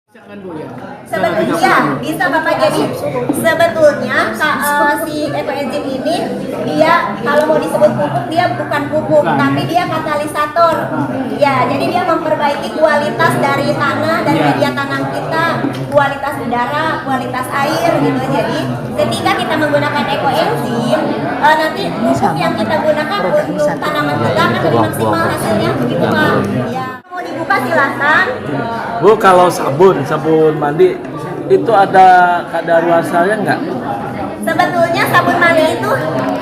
Sebetulnya bisa Bapak, jadi sebetulnya si ekoenzim ini dia kalau mau disebut pupuk dia bukan pupuk, tapi dia katalisator. Ya, jadi dia memperbaiki kualitas dari tanah, dari media tanam kita, kualitas udara, kualitas air gitu. Jadi ketika kita menggunakan ekoenzim, nanti pupuk yang kita gunakan untuk tanaman kita akan lebih maksimal hasilnya, begitu Pak. Ya. Mau dibuka silahkan. Bu, kalau sabun mandi itu ada kadaluarsanya nggak? Sebetulnya sabun mandi itu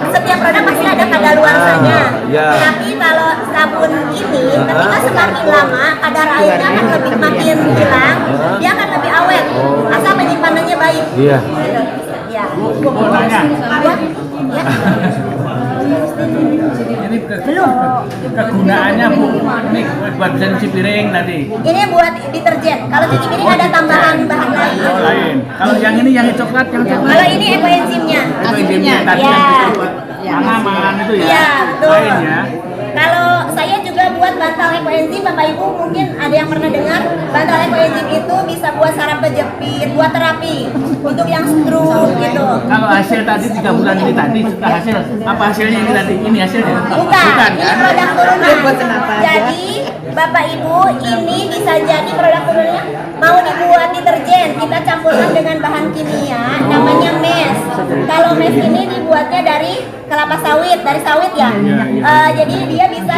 setiap produk pasti ada kadaluarsanya. Ya. Tapi kalau sabun ini ketika semakin lama kadar airnya akan lebih makin hilang, dia akan lebih awet. Asal penyimpanannya baik. Iya. Gitu. Ya. Mau nanya, Ya. ini kegunaannya Bu, ini buat cuci piring tadi. Ini buat deterjen. Kalau cuci piring ada tambahan bahan lain. Oh, lain. Kalau yang ini yang coklat, Kalau ini ekoenzimnya. Ekoenzimnya tadi Ya. yang itu buat tanaman itu ya. Iya, betul. Lain ya. Kalau saya juga buat bantal ekoenzim, Bapak Ibu mungkin ada yang pernah dengar, bantal ekoenzim itu bisa buat saraf kejepit, buat terapi untuk yang stroke gitu. Kalau hasil tadi 3 bulan ini tadi sudah hasil, apa hasilnya ini tadi? Ini hasilnya? Bukan, ini kan? produk turunan. Jadi Bapak Ibu ini bisa jadi produk turunannya mau dibuat deterjen, kita campurkan dengan bahan kimia namanya mes. Kalau mes ini dibuatnya dari kelapa sawit, dari sawit ya. Jadi dia bisa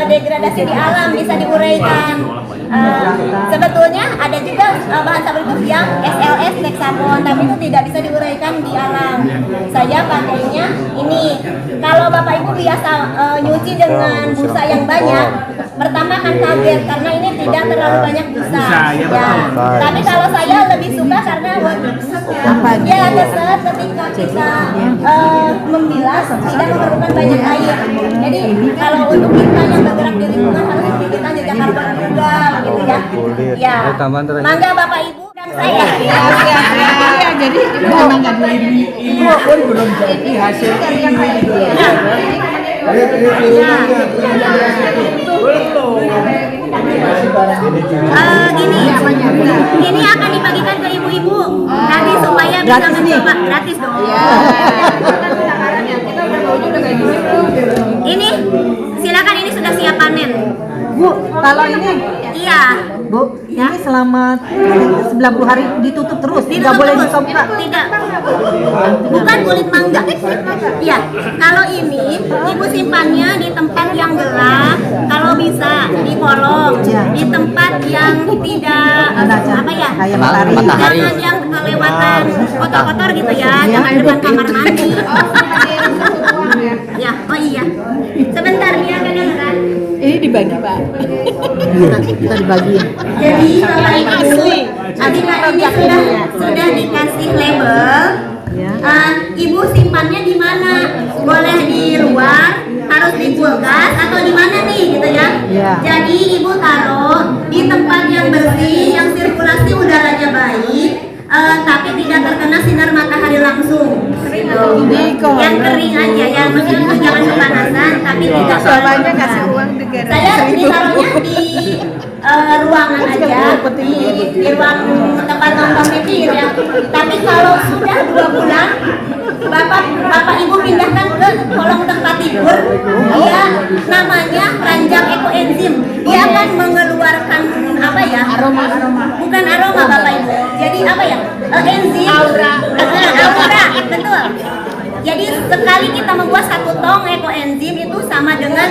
degradasi di alam, bisa diuraikan. Sebetulnya ada juga bahan sabun itu yang SLS, Lexapon, tapi itu tidak bisa diuraikan di alam. Saya pakainya ini. Kalau Bapak Ibu biasa nyuci dengan busa yang banyak, pertama akan kaget karena ini tidak terlalu banyak busa. Ya. Tapi kalau saya lebih suka karena ya keset ketika kita membilas tidak memerlukan banyak air. Jadi kalau untuk kita yang bergerak di lingkungan harus kita jejak karbon juga, gitu ya. Ya. Mangga Bapak Ibu dan saya. Ya, jadi memang nggak boleh Ini pun belum jadi hasil Ini akan dibagikan ke ibu-ibu nanti supaya bisa mencoba gratis dong. Ini silakan, ini sudah siap panen. Bu, kalau ini Iya. Bu, ini selama 90 hari ditutup terus, tidak boleh dibuka. Tidak. Bukan kulit mangga. Iya. Kalau ini ibu simpannya di tempat yang gelap, kalau bisa di kolong, di tempat yang tidak apa ya? Kayak matahari. Jangan yang kelewatan kotor-kotor gitu ya, jangan depan kamar mandi. Ya, oh iya. Sebentar ya, kan. Ini dibagi, Pak. Kita dibagi. Jadi Bapak Ibu, ketika ini sudah dikasih label, Ibu simpannya di mana? Boleh di luar, harus di kulkas atau di mana nih, gitu ya? Jadi Ibu taruh di tempat yang bersih, yang sirkulasi udaranya baik, tapi tidak terkena sinar matahari langsung. Yang kering aja, yang maksudnya jangan kepanasan, tapi tidak Soalnya kasih uang negara. saya ditaruhnya di ruangan aja, di ruang tempat nonton TV gitu ya. Tapi kalau sudah 2 bulan, Bapak Ibu pindahkan ke kolong tempat tidur, dia namanya keranjang ekoenzim. Dia akan mengeluarkan apa ya? Aroma. Bukan aroma Bapak Ibu. Jadi apa ya? Enzim. Aura, betul. Jadi sekali kita membuat 1 tong ekoenzim itu sama dengan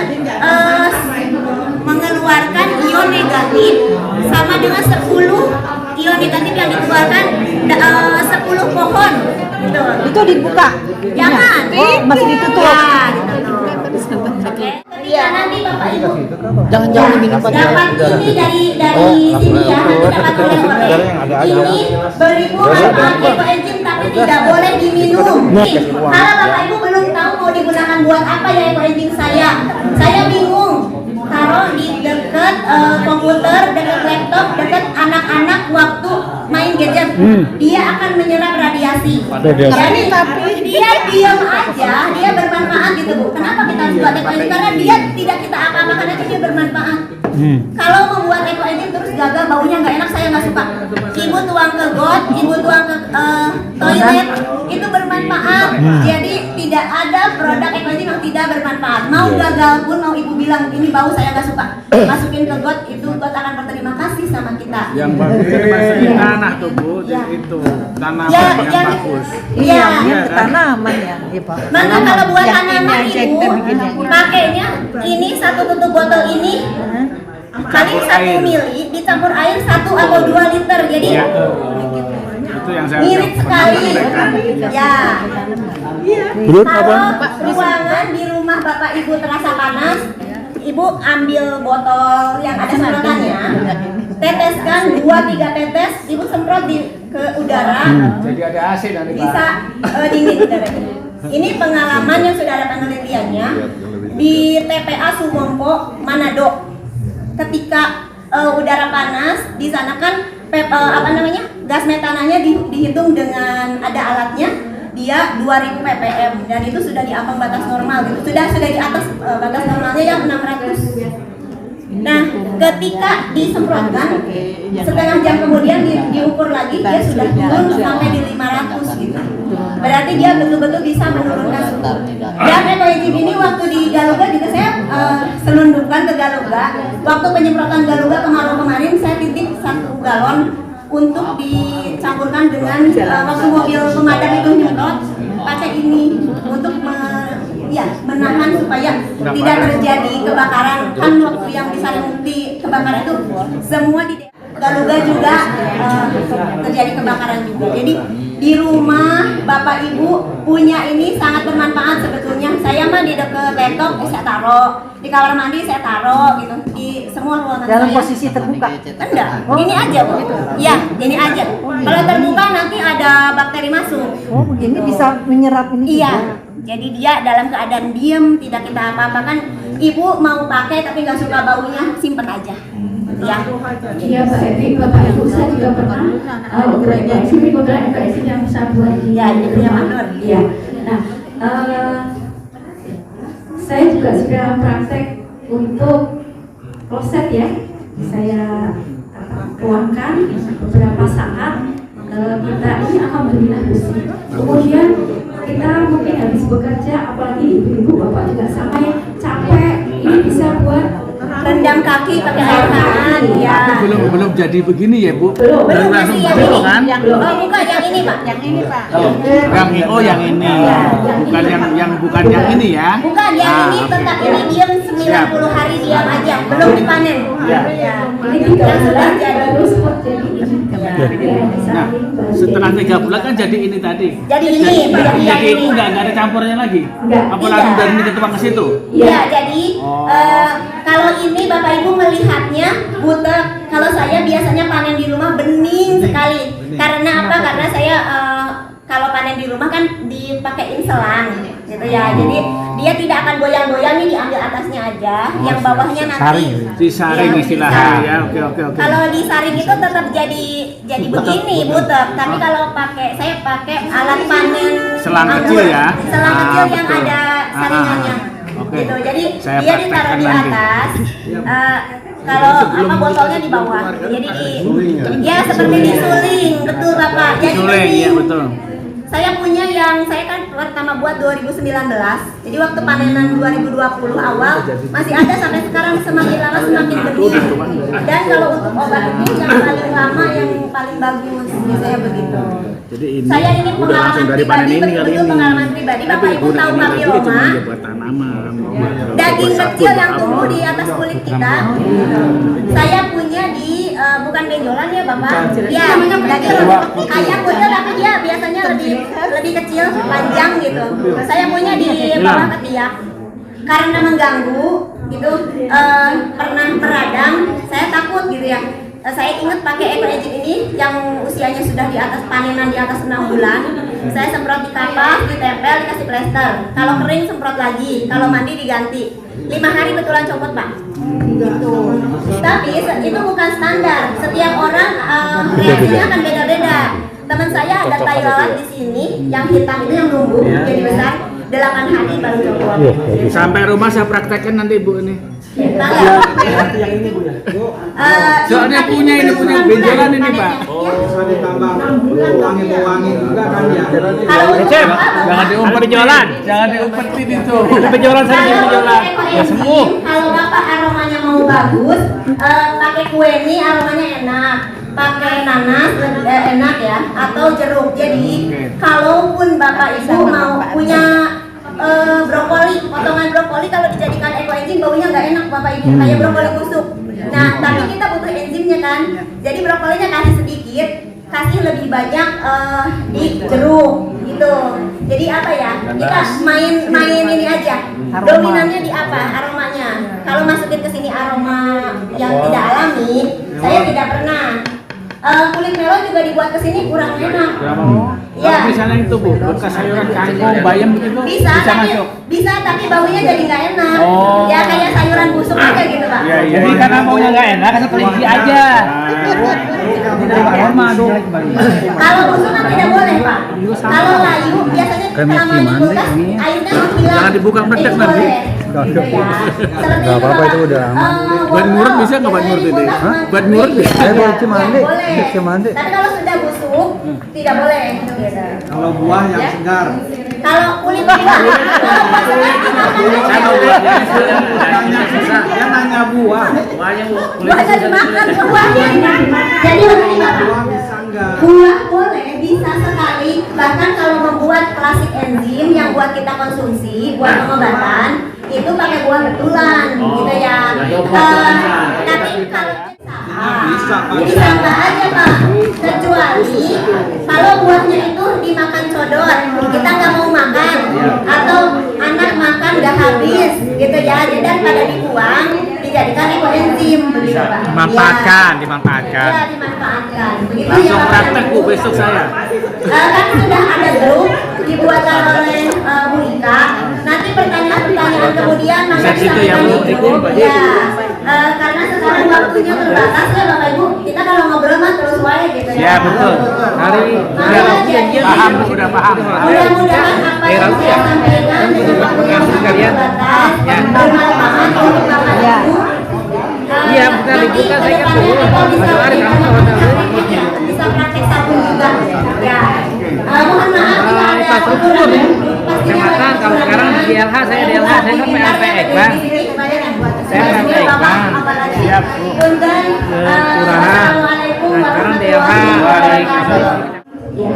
mengeluarkan ion negatif sama dengan 10 ion negatif yang dikeluarkan 10 pohon gitu. Itu dibuka. Jangan. Masih ditutup. Ya, ditutup. Oke. Ketika nanti Bapak Ibu Jangan diminum dapat ini dari sini ya, dapat oleh-oleh. Ini beribu manfaat ekoenzim tapi tidak boleh diminum. Kalau Bapak Ibu belum tahu mau digunakan buat apa ya ekoenzim saya bingung. Taruh di dekat komputer, dekat laptop, dekat anak-anak waktu main gadget, dia akan menyerap radiasi. Jadi tapi dia diam aja, dia bermanfaat gitu Bu. Kenapa kita harus buat ekoenzim? Karena dia tidak kita apa-apakan aja, dia bermanfaat. Kalau membuat ekoenzim terus gagal, baunya nggak enak, saya nggak suka. Ibu tuang ke got, ibu tuang ke toilet, itu bermanfaat. Jadi tidak ada produk ekologi yang tidak bermanfaat. Mau gagal pun, mau ibu bilang ini bau saya nggak suka, masukin ke got, itu got akan berterima kasih sama kita. Yang bagus itu masukin tanah tuh Bu, itu tanaman yang bagus. Iya. Tanaman ya, iya Pak. Maka kalau buat tanaman ibu, pakainya ini satu tutup botol ini paling 1 mili dicampur air 1 atau 2 liter. Jadi Iya. Itu yang saya mirip sekali. Ya. Belum Kalau ruangan di rumah Bapak Ibu terasa panas, Ibu ambil botol yang ada semprotannya, teteskan 2-3 tetes, Ibu semprot ke udara. Jadi ada AC nanti Pak. Bisa dingin udaranya. Ini pengalaman yang sudah ada penelitiannya di TPA Sumompo, Manado. Ketika udara panas, di sana kan gas metananya dihitung dengan ada alatnya, dia 2000 ppm dan itu sudah di ambang batas normal gitu. Sudah di atas batas normalnya yang 600. Nah, ketika disemprotkan setengah jam kemudian diukur lagi, dia sudah turun sampai di 500 gitu. Berarti dia betul-betul bisa menurunkan suhu. Dan ekologi ini waktu di Galuga juga saya selundupkan ke Galuga. Waktu penyemprotan Galuga kemarin saya titip 1 galon untuk dicampurkan dengan waktu mobil pemadam itu nyemprot, pakai ini untuk menahan supaya tidak terjadi kebakaran. Kan waktu yang di Sarimukti kebakaran itu semua di Galuga juga terjadi kebakaran juga. Jadi di rumah Bapak Ibu punya ini sangat bermanfaat sebetulnya. Saya mah di dekat laptop saya taruh, di kamar mandi saya taruh gitu, di semua ruangan Dalam saya. posisi terbuka. Enggak, ini aja Bu. Ya, ini aja. Kalau terbuka nanti ada bakteri masuk. Oh, begini bisa menyerap ini. Iya. juga. Jadi dia dalam keadaan diam, tidak kita apa-apakan. Ibu mau pakai tapi nggak suka baunya, simpen aja. Ya. Iya Pak Evi, Bapak Ibu saya juga pernah bekerja di sini kebetulan MPS yang bisa buat Ya, ini punya Pak Nur. Iya. Nah, saya juga sudah praktek untuk kloset ya. Saya tuangkan beberapa saat, kita ini alhamdulillah bersih. Kemudian kita mungkin habis bekerja, apalagi ibu-ibu bapak juga sama yang capek, ini bisa buat Rendam kaki pakai air hangat. Ya. Belum jadi begini ya Bu. Belum Baru langsung masih yang begitu ini. kan? Oh, bukan yang ini Pak. Yang ini Pak. Yang ini, bukan yang bukan yang ini ya. Bukan yang ini, tetap ini diam 90 hari diam aja, belum dipanen. Ya. ini 3 bulan baru spot jadi ini. Nah, setelah 3 bulan kan jadi ini tadi. Jadi ini, Jadi itu nggak ada campurnya lagi. Nggak. Apa langsung dari ini ke tuang ke situ? Iya, jadi kalau ini Bapak Ibu melihatnya butek. Kalau saya biasanya panen di rumah bening sekali. Karena apa? Karena saya kalau panen di rumah kan dipakein selang gitu ya. Jadi dia tidak akan goyang-goyang, ini diambil atasnya aja, yang bawahnya nanti Disaring ya, istilahnya disaring. ya. Oke. Kalau disaring itu tetap jadi begini butek. Tapi kalau saya pakai alat panen Selang anggur. kecil ya? Selang kecil yang Betul. ada saringannya. Oke. Gitu. Jadi Saya dia ditaruh di praktekkan nanti. atas. Kalau botolnya di bawah. Jadi ya seperti disuling, betul Bapak. Jadi Suling ya betul. saya punya yang saya kan pertama buat 2019. Jadi waktu panenan 2020 awal masih ada sampai sekarang, semakin lama semakin bening. Dan kalau untuk obat itu yang paling lama yang paling bagus biasanya begitu. Jadi ini Saya ini udah langsung pengalaman dari panen pribadi, ini kali betul ini. pengalaman pribadi. Bapak Ibu tahu Ini lagi cuma papiloma, buat tanaman. daging buat kecil sabun, yang buat tumbuh apa. di atas kulit kita. Saya punya di bukan benjolan ya Bapak. Ya, daging kayak kucing tapi dia biasanya lebih kecil, panjang gitu. Saya punya di bawah ketiak. Karena mengganggu gitu, pernah meradang, saya takut gitu ya. Saya ingat pakai EcoAgent ini yang usianya sudah di atas panenan di atas 6 bulan. Saya semprot di kapas, ditempel, dikasih plester. Kalau kering semprot lagi, kalau mandi diganti. 5 hari betulan copot Pak. Gitu. Tapi itu bukan standar. Setiap orang reaksinya akan beda-beda. Teman saya ada tai lalat di sini, yang hitam itu yang numbuh jadi besar. 8 hari baru copot. Sampai rumah saya praktekkan nanti Bu ini. Tanggal. Yang ini Bu ya. Soalnya punya benjolan ini Pak. Bisa ditambah wangi juga kan ya. Kalau untuk Cep, apa, Bapak? jangan diumpetin, jangan diumpetin itu. Benjolan saya Kalau benjolan. untuk Ya sembuh. Kalau Bapak aromanya mau bagus, pakai kue ini aromanya enak. Pakai nanas enak ya, atau jeruk. Jadi kalaupun Bapak Ibu mau punya brokoli, potongan brokoli kalau dijadikan ekoenzim baunya nggak enak Bapak Ibu, kayak brokoli busuk. Nah, tapi kita butuh enzimnya kan. Jadi brokolinya kasih sedikit, kasih lebih banyak di jeruk gitu. Jadi apa ya? Kita main ini aja. Dominannya di apa? Aromanya. Kalau masukin ke sini aroma yang tidak alami, saya tidak pernah. Kulit melon juga dibuat ke sini kurang enak. Kalau misalnya itu Bu, bekas sayuran kangkung, bayam begitu Bisa masuk. tapi baunya jadi nggak enak. Oh. Ya kayak sayuran busuk aja gitu Pak. Iya. Jadi karena maunya nggak enak, kasih kelinci aja. Tidak aroma dong. Kalau busuk kan tidak boleh Pak. Kalau layu biasanya selama di kulkas airnya menghilang. Jangan dibuka meledak Itu nanti. boleh. Gitu ya. Seperti Nggak apa-apa, itu udah aman. Ban murut bisa nggak ban murut itu? Hah? Ban murut bisa? Boleh cimande, Boleh. cimande. Tapi kalau sudah busuk tidak boleh. Kalau buah yang segar. Kalau kulit buah, kalau buah segar dimakan aja. Dia nanya buah. Buahnya dimakan buahnya. Jadi begini Bapak. Buah bisa enggak? Buah boleh, bisa sekali. Bahkan kalau membuat klasik enzim yang buat kita konsumsi, buat pengobatan, itu pakai buah betulan, gitu ya. Tapi kalau bisa nggak aja Pak. Kecuali kalau buahnya itu dimakan codot, kita nggak mau makan, atau anak makan nggak habis, gitu ya. Jadi daripada dibuang, dijadikan ekoenzim, begitu Pak. Dimanfaatkan. Ya, dimanfaatkan. Begitu Langsung ya Bapak. praktek Bu besok saya. Kan sudah ada grup dibuatkan oleh Bu Ika. Nanti pertanyaan-pertanyaan kemudian Bisa gitu ya, Bu? di grup. Ya, karena sekarang waktunya terbatas ya Bapak Ibu. Kita kalau ngobrol mah terus wae gitu ya. Ya betul. Hari paham, sudah paham. Mudah-mudahan apa yang saya sampaikan dengan waktu yang sangat terbatas bermanfaat untuk Bapak Ibu. Iya, bukan dibuka, saya kan kedepannya dulu. kalau bisa Ada hari kamu bisa praktek sabun juga. Ya. Mohon maaf jika ada infrastruktur ya. pastinya Kecamatan, kalau sekarang di DLH, saya DLH, saya kan PLPX Bang. Saya PLPX Bang. Siap, Bu. Punten, Kelurahan. Assalamualaikum Nah, sekarang DLH, warahmatullahi wabarakatuh. Ya.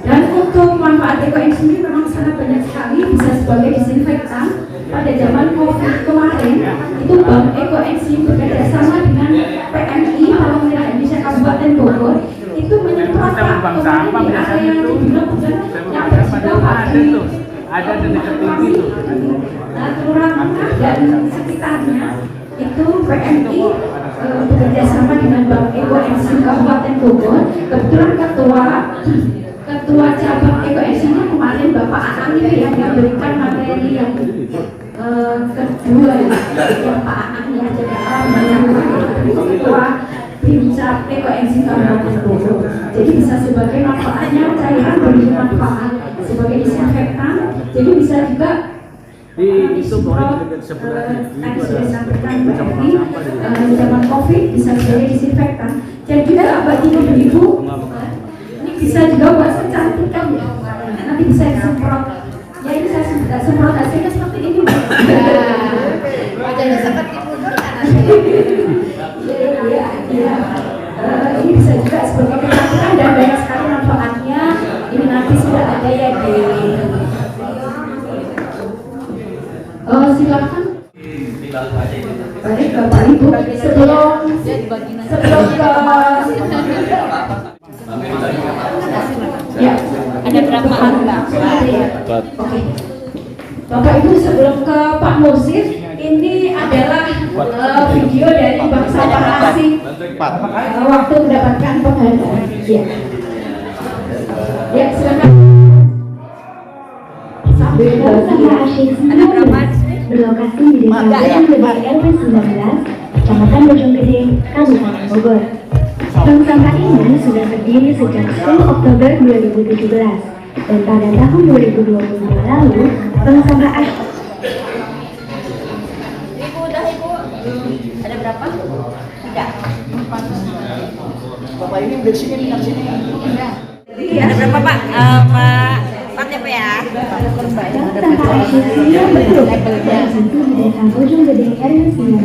Dan untuk manfaat ekoenzim ini memang sangat banyak sekali, bisa sebagai disinfektan. Pada zaman COVID kemarin, itu Bank Ekoenzim bekerja sama dengan PMI Palang Merah Indonesia Kabupaten Bogor itu menyemprot kemarin di area yang dibilang bukan yang tersebar di Ada di dekat TV itu. Kelurahan dan sekitarnya itu PMI bekerja sama dengan Bank Ekoenzim Kabupaten Bogor. Kebetulan ketua cabang Ekoenzimnya kemarin Bapak Anang itu yang memberikan materi yang kedua yang Pak Anang ya, jadi ketua Bincang Ekoenzim Kabupaten Bogor. Jadi bisa sebagai manfaatnya cairan bermanfaat sebagai disinfektan. Jadi bisa juga Di itu boleh dekat sebelah itu tadi ada sudah sampaikan berarti zaman COVID bisa sebagai disinfektan. Dan juga bagi ibu ini bisa juga buat kecantikan ya. Nanti bisa disemprot. Ya ini saya sudah semprot hasilnya seperti ini. Wajahnya seperti mundur kan? Iya. Ini bisa juga sebagai kecantikan dan banyak sekali manfaatnya. Ini nanti sudah ada ya di silakan. Baik Bapak Ibu, sebelum ya ada berapa Oke. Bapak Ibu sebelum ke Pak Musir, ini adalah video dari Bank Sampah Asing waktu mendapatkan penghargaan. Ya, silakan. Sampah Asyik berlokasi di Desa Bojong Gede RW 19, Kecamatan Bojong Gede, Kabupaten Bogor. Bank sampah ini sudah berdiri sejak 10 Oktober 2017 dan pada tahun 2022 lalu, Bank Sampah Asyik Ibu udah Ibu. Ada berapa? 3. Bapak ini udah sini, tinggal sini. Ada berapa Pak? Pak TP ya? Daftar Asyik 9 betul. Tertentu di Desa Bojonggede RW 9.